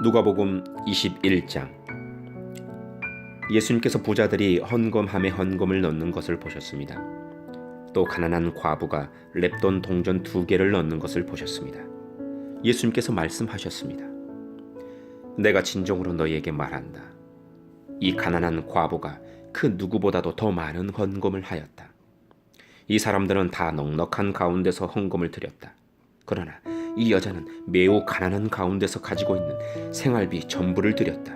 누가복음 21장. 예수님께서 부자들이 헌금함에 헌금을 넣는 것을 보셨습니다. 또 가난한 과부가 렙돈 동전 2개를 넣는 것을 보셨습니다. 예수님께서 말씀하셨습니다. 내가 진정으로 너희에게 말한다. 이 가난한 과부가 그 누구보다도 더 많은 헌금을 하였다. 이 사람들은 다 넉넉한 가운데서 헌금을 드렸다. 그러나 이 여자는 매우 가난한 가운데서 가지고 있는 생활비 전부를 드렸다.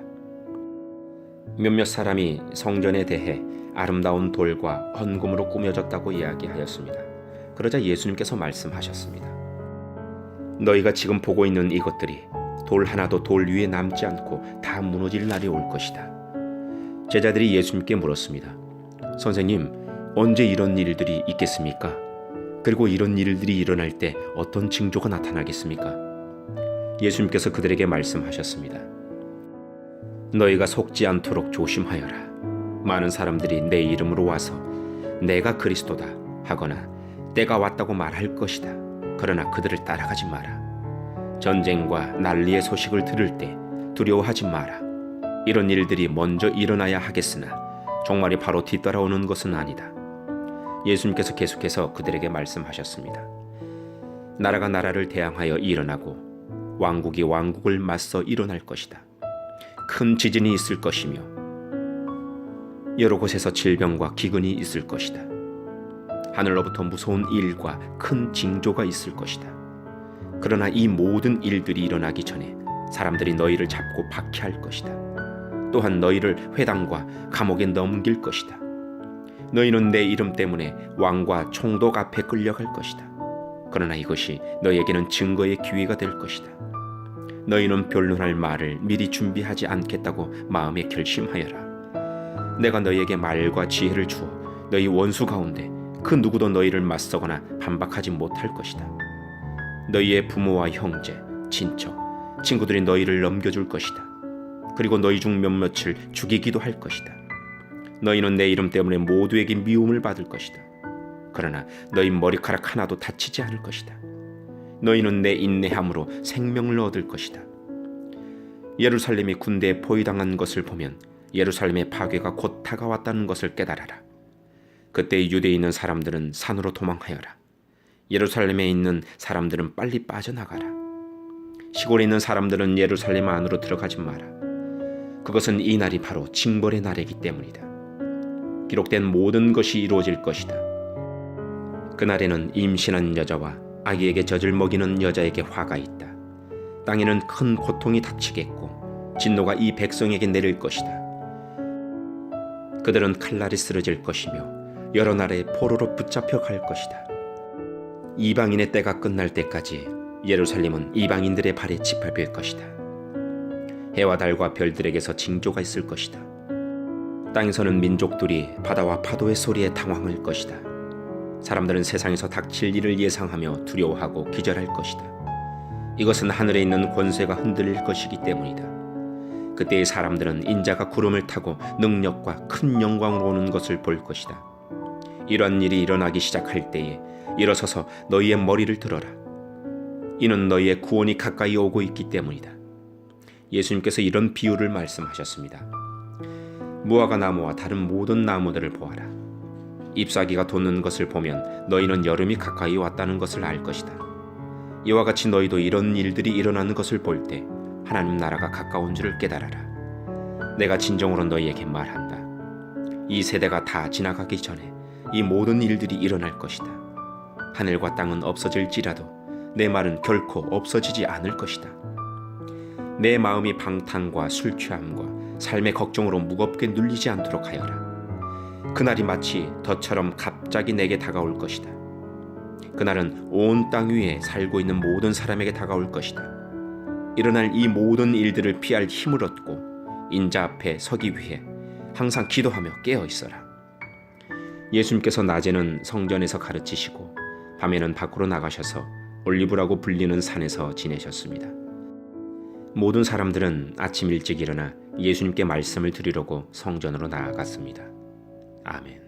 몇몇 사람이 성전에 대해 아름다운 돌과 헌금으로 꾸며졌다고 이야기하였습니다. 그러자 예수님께서 말씀하셨습니다. 너희가 지금 보고 있는 이것들이 돌 하나도 돌 위에 남지 않고 다 무너질 날이 올 것이다. 제자들이 예수님께 물었습니다. 선생님, 언제 이런 일들이 있겠습니까? 그리고 이런 일들이 일어날 때 어떤 징조가 나타나겠습니까? 예수님께서 그들에게 말씀하셨습니다. 너희가 속지 않도록 조심하여라. 많은 사람들이 내 이름으로 와서 내가 그리스도다 하거나 때가 왔다고 말할 것이다. 그러나 그들을 따라가지 마라. 전쟁과 난리의 소식을 들을 때 두려워하지 마라. 이런 일들이 먼저 일어나야 하겠으나 종말이 바로 뒤따라오는 것은 아니다. 예수님께서 계속해서 그들에게 말씀하셨습니다. 나라가 나라를 대항하여 일어나고 왕국이 왕국을 맞서 일어날 것이다. 큰 지진이 있을 것이며 여러 곳에서 질병과 기근이 있을 것이다. 하늘로부터 무서운 일과 큰 징조가 있을 것이다. 그러나 이 모든 일들이 일어나기 전에 사람들이 너희를 잡고 박해할 것이다. 또한 너희를 회당과 감옥에 넘길 것이다. 너희는 내 이름 때문에 왕과 총독 앞에 끌려갈 것이다. 그러나 이것이 너희에게는 증거의 기회가 될 것이다. 너희는 변론할 말을 미리 준비하지 않겠다고 마음에 결심하여라. 내가 너희에게 말과 지혜를 주어 너희 원수 가운데 그 누구도 너희를 맞서거나 반박하지 못할 것이다. 너희의 부모와 형제, 친척, 친구들이 너희를 넘겨줄 것이다. 그리고 너희 중 몇몇을 죽이기도 할 것이다. 너희는 내 이름 때문에 모두에게 미움을 받을 것이다. 그러나 너희 머리카락 하나도 다치지 않을 것이다. 너희는 내 인내함으로 생명을 얻을 것이다. 예루살렘이 군대에 포위당한 것을 보면 예루살렘의 파괴가 곧 다가왔다는 것을 깨달아라. 그때 유대에 있는 사람들은 산으로 도망하여라. 예루살렘에 있는 사람들은 빨리 빠져나가라. 시골에 있는 사람들은 예루살렘 안으로 들어가지 마라. 그것은 이 날이 바로 징벌의 날이기 때문이다. 기록된 모든 것이 이루어질 것이다. 그날에는 임신한 여자와 아기에게 젖을 먹이는 여자에게 화가 있다. 땅에는 큰 고통이 닥치겠고 진노가 이 백성에게 내릴 것이다. 그들은 칼날이 쓰러질 것이며 여러 나라의 포로로 붙잡혀 갈 것이다. 이방인의 때가 끝날 때까지 예루살렘은 이방인들의 발에 짓밟힐 것이다. 해와 달과 별들에게서 징조가 있을 것이다. 땅에서는 민족들이 바다와 파도의 소리에 당황할 것이다. 사람들은 세상에서 닥칠 일을 예상하며 두려워하고 기절할 것이다. 이것은 하늘에 있는 권세가 흔들릴 것이기 때문이다. 그때의 사람들은 인자가 구름을 타고 능력과 큰 영광으로 오는 것을 볼 것이다. 이러한 일이 일어나기 시작할 때에 일어서서 너희의 머리를 들어라. 이는 너희의 구원이 가까이 오고 있기 때문이다. 예수님께서 이런 비유를 말씀하셨습니다. 무화과 나무와 다른 모든 나무들을 보아라. 잎사귀가 돋는 것을 보면 너희는 여름이 가까이 왔다는 것을 알 것이다. 이와 같이 너희도 이런 일들이 일어나는 것을 볼 때 하나님 나라가 가까운 줄을 깨달아라. 내가 진정으로 너희에게 말한다. 이 세대가 다 지나가기 전에 이 모든 일들이 일어날 것이다. 하늘과 땅은 없어질지라도 내 말은 결코 없어지지 않을 것이다. 내 마음이 방탕과 술 취함과 삶의 걱정으로 무겁게 눌리지 않도록 하여라. 그날이 마치 덫처럼 갑자기 내게 다가올 것이다. 그날은 온 땅 위에 살고 있는 모든 사람에게 다가올 것이다. 일어날 이 모든 일들을 피할 힘을 얻고 인자 앞에 서기 위해 항상 기도하며 깨어 있어라. 예수님께서 낮에는 성전에서 가르치시고 밤에는 밖으로 나가셔서 올리브라고 불리는 산에서 지내셨습니다. 모든 사람들은 아침 일찍 일어나 예수님께 말씀을 드리려고 성전으로 나아갔습니다. 아멘.